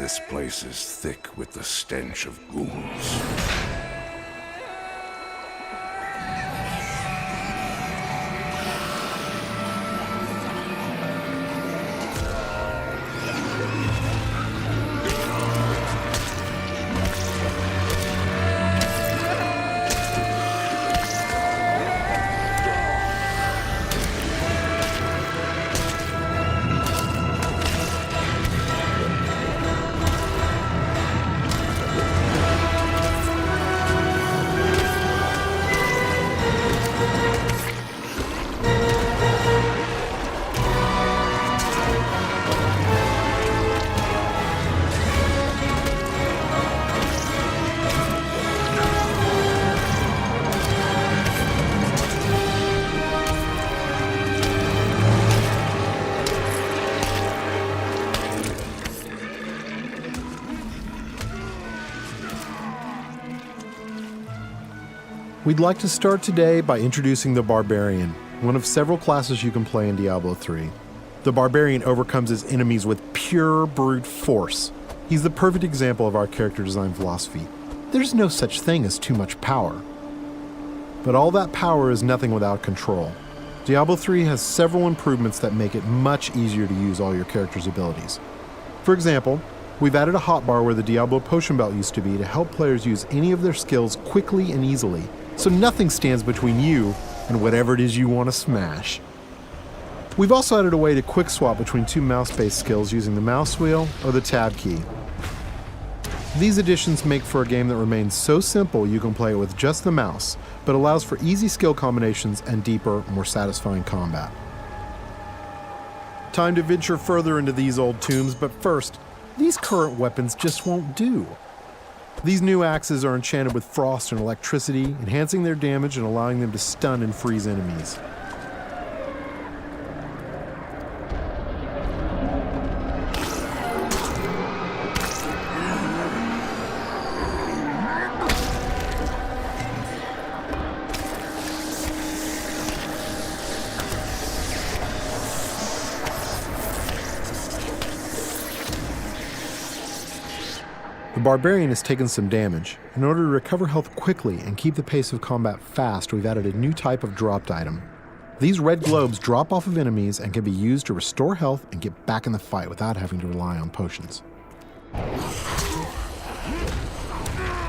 This place is thick with the stench of ghouls. We'd like to start today by introducing the Barbarian, one of several classes you can play in Diablo 3. The Barbarian overcomes his enemies with pure brute force. He's the perfect example of our character design philosophy. There's no such thing as too much power. But all that power is nothing without control. Diablo 3 has several improvements that make it much easier to use all your character's abilities. For example, we've added a hotbar where the Diablo potion belt used to be to help players use any of their skills quickly and easily, so nothing stands between you and whatever it is you want to smash. We've also added a way to quick swap between two mouse-based skills using the mouse wheel or the tab key. These additions make for a game that remains so simple you can play it with just the mouse, but allows for easy skill combinations and deeper, more satisfying combat. Time to venture further into these old tombs, but first, these current weapons just won't do. These new axes are enchanted with frost and electricity, enhancing their damage and allowing them to stun and freeze enemies. The Barbarian has taken some damage. In order to recover health quickly and keep the pace of combat fast, we've added a new type of dropped item. These red globes drop off of enemies and can be used to restore health and get back in the fight without having to rely on potions.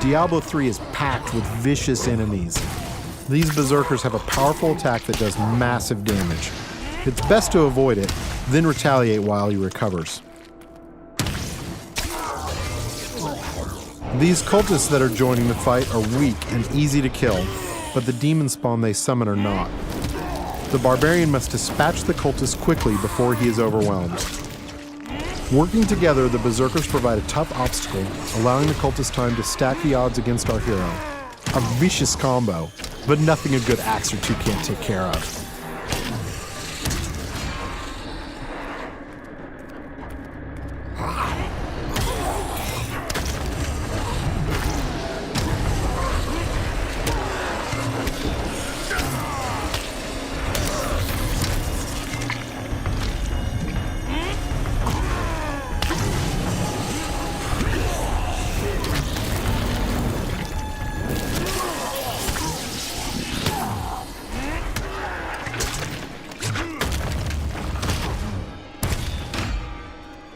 Diablo 3 is packed with vicious enemies. These berserkers have a powerful attack that does massive damage. It's best to avoid it, then retaliate while he recovers. These cultists that are joining the fight are weak and easy to kill, but the demon spawn they summon are not. The Barbarian must dispatch the cultists quickly before he is overwhelmed. Working together, the berserkers provide a tough obstacle, allowing the cultists time to stack the odds against our hero. A vicious combo, but nothing a good axe or two can't take care of.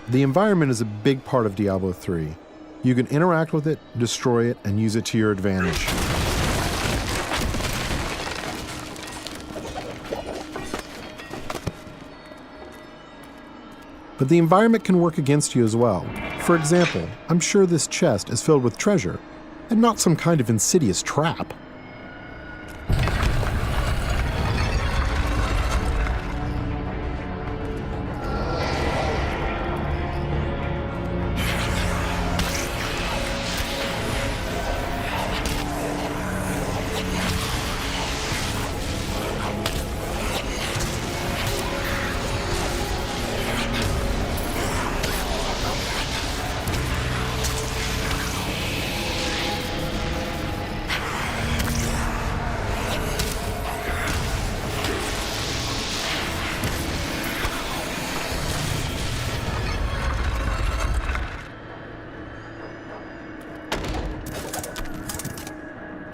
The environment is a big part of Diablo 3. You can interact with it, destroy it, and use it to your advantage. But the environment can work against you as well. For example, I'm sure this chest is filled with treasure, and not some kind of insidious trap.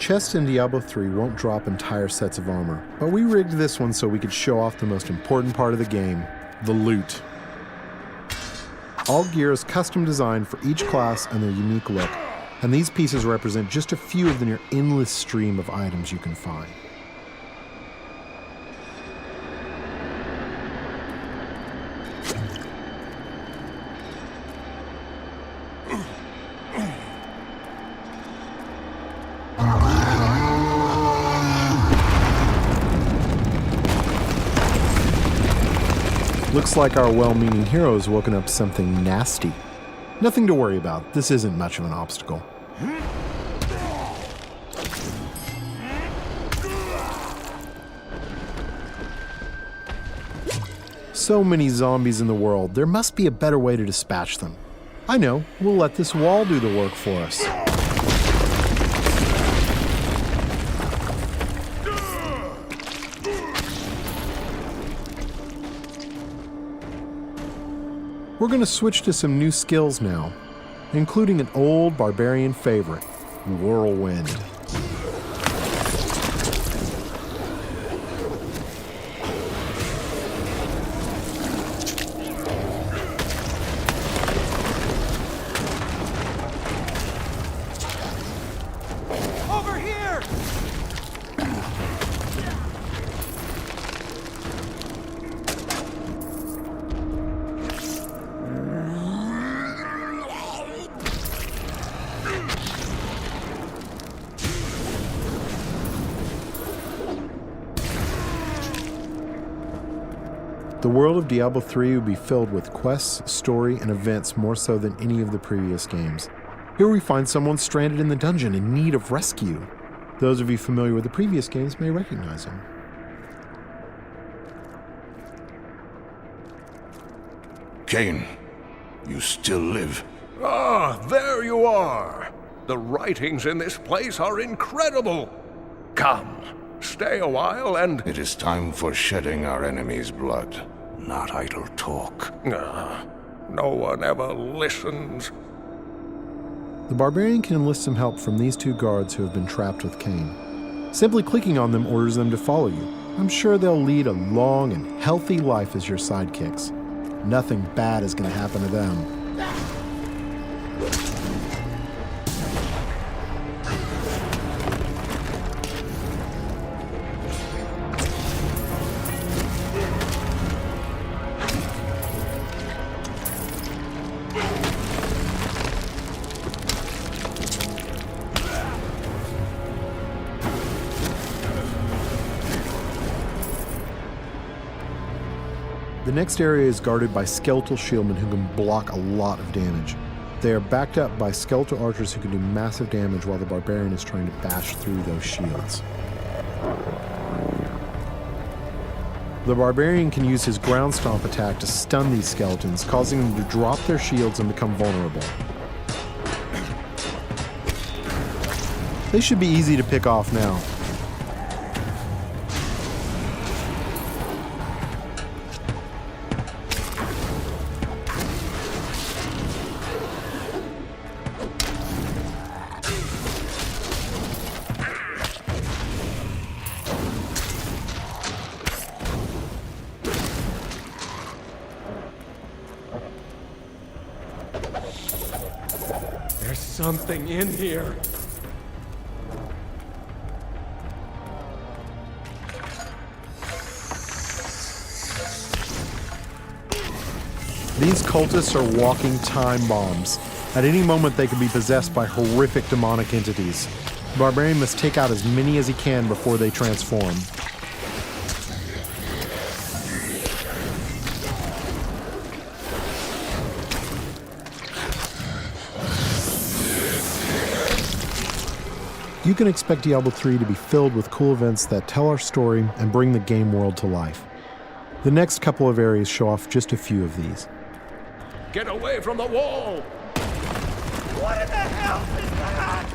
Chests in Diablo 3 won't drop entire sets of armor, but we rigged this one so we could show off the most important part of the game, the loot. All gear is custom designed for each class and their unique look, and these pieces represent just a few of the near endless stream of items you can find. Looks like our well-meaning hero has woken up something nasty. Nothing to worry about. This isn't much of an obstacle. So many zombies in the world, there must be a better way to dispatch them. I know, we'll let this wall do the work for us. We're going to switch to some new skills now, including an old barbarian favorite, Whirlwind. Over here! The world of Diablo 3 will be filled with quests, story, and events more so than any of the previous games. Here we find someone stranded in the dungeon in need of rescue. Those of you familiar with the previous games may recognize him. Cain, you still live. Ah, there you are. The writings in this place are incredible. Come, stay a while and... It is time for shedding our enemy's blood, not idle talk. No one ever listens. The barbarian can enlist some help from these two guards who have been trapped with Cain. Simply clicking on them orders them to follow you. I'm sure they'll lead a long and healthy life as your sidekicks. Nothing bad is going to happen to them. The next area is guarded by skeletal shieldmen who can block a lot of damage. They are backed up by skeletal archers who can do massive damage while the barbarian is trying to bash through those shields. The barbarian can use his ground stomp attack to stun these skeletons, causing them to drop their shields and become vulnerable. They should be easy to pick off now. There's something in here. These cultists are walking time bombs. At any moment, they could be possessed by horrific demonic entities. The barbarian must take out as many as he can before they transform. You can expect Diablo 3 to be filled with cool events that tell our story and bring the game world to life. The next couple of areas show off just a few of these. Get away from the wall! What in the hell is that?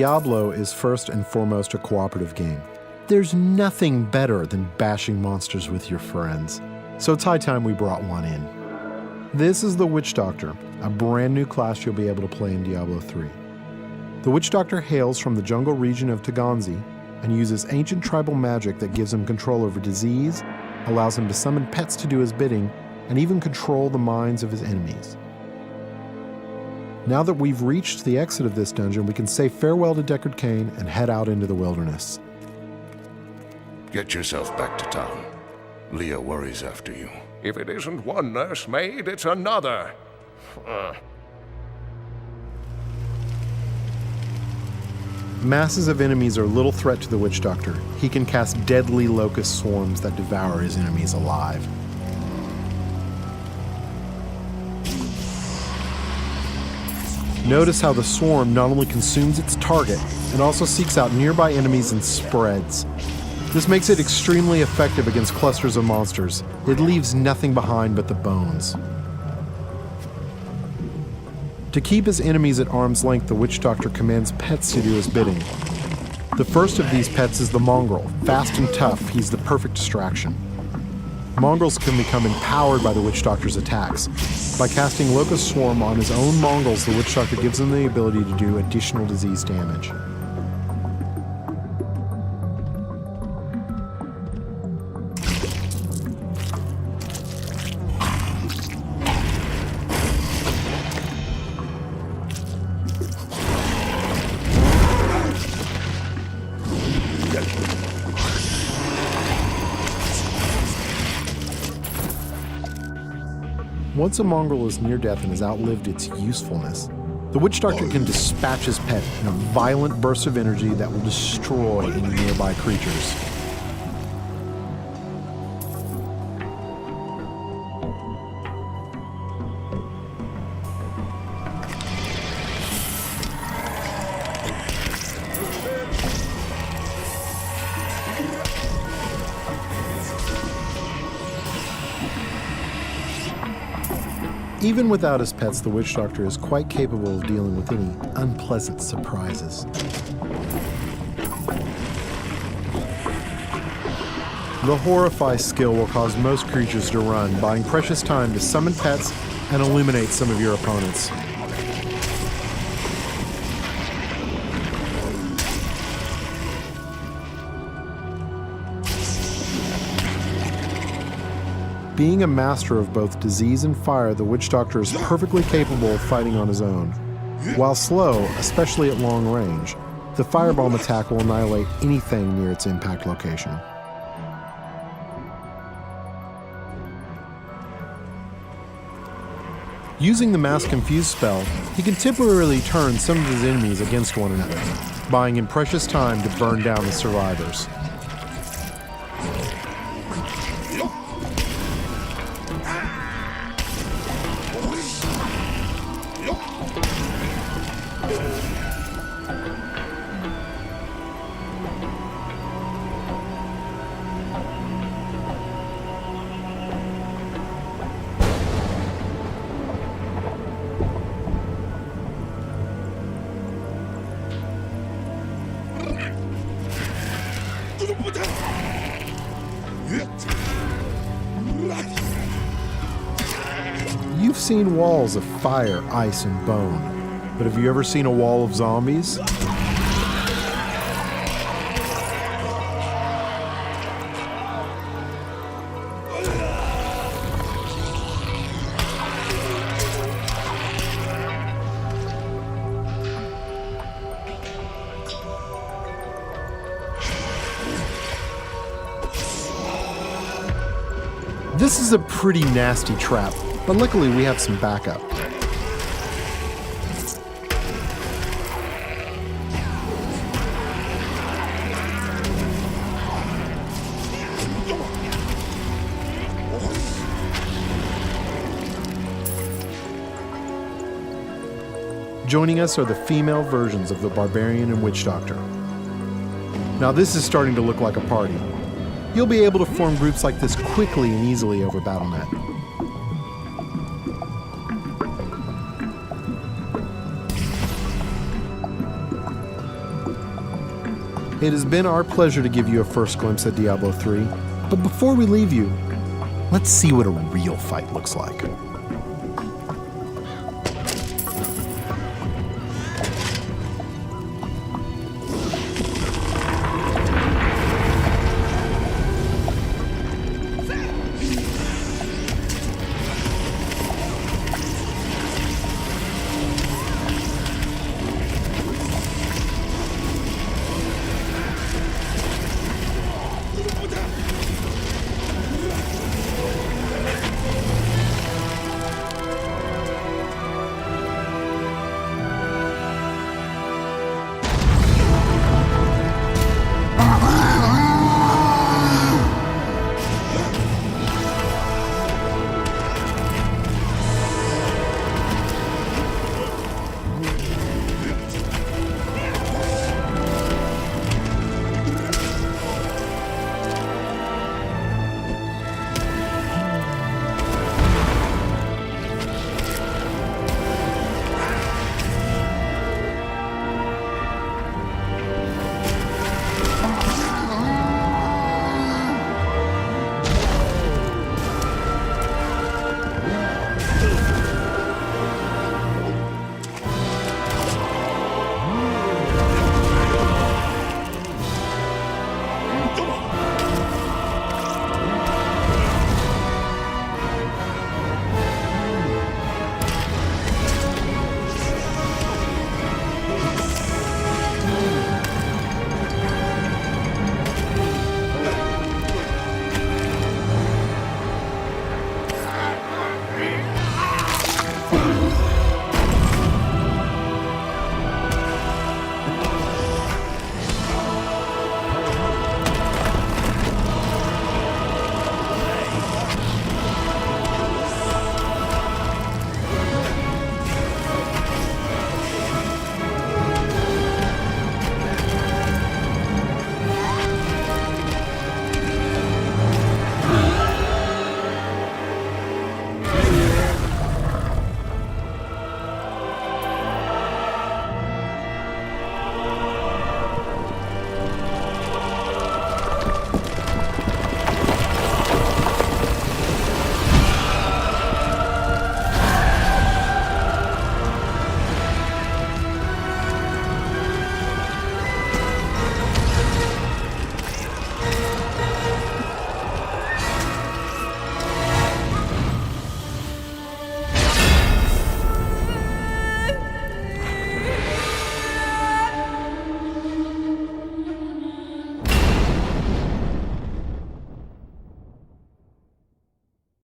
Diablo is first and foremost a cooperative game. There's nothing better than bashing monsters with your friends. So it's high time we brought one in. This is the Witch Doctor, a brand new class you'll be able to play in Diablo 3. The Witch Doctor hails from the jungle region of Taganzi and uses ancient tribal magic that gives him control over disease, allows him to summon pets to do his bidding, and even control the minds of his enemies. Now that we've reached the exit of this dungeon, we can say farewell to Deckard Cain and head out into the wilderness. Get yourself back to town. Leah worries after you. If it isn't one nursemaid, it's another. Masses of enemies are little threat to the Witch Doctor. He can cast deadly locust swarms that devour his enemies alive. Notice how the swarm not only consumes its target, it also seeks out nearby enemies and spreads. This makes it extremely effective against clusters of monsters. It leaves nothing behind but the bones. To keep his enemies at arm's length, the Witch Doctor commands pets to do his bidding. The first of these pets is the mongrel. Fast and tough, he's the perfect distraction. Mongrels can become empowered by the Witch Doctor's attacks. By casting Locust Swarm on his own mongrels, the Witch Doctor gives him the ability to do additional disease damage. Once a mongrel is near death and has outlived its usefulness, the Witch Doctor can dispatch his pet in a violent burst of energy that will destroy any nearby creatures. Even without his pets, the Witch Doctor is quite capable of dealing with any unpleasant surprises. The Horrify skill will cause most creatures to run, buying precious time to summon pets and illuminate some of your opponents. Being a master of both disease and fire, the Witch Doctor is perfectly capable of fighting on his own. While slow, especially at long range, the firebomb attack will annihilate anything near its impact location. Using the Mass Confuse spell, he can temporarily turn some of his enemies against one another, buying him precious time to burn down the survivors. You've seen walls of fire, ice, and bone, but have you ever seen a wall of zombies? This is a pretty nasty trap, but luckily we have some backup. Joining us are the female versions of the Barbarian and Witch Doctor. Now this is starting to look like a party. You'll be able to form groups like this quickly and easily over Battle.net. It has been our pleasure to give you a first glimpse at Diablo 3, but before we leave you, let's see what a real fight looks like.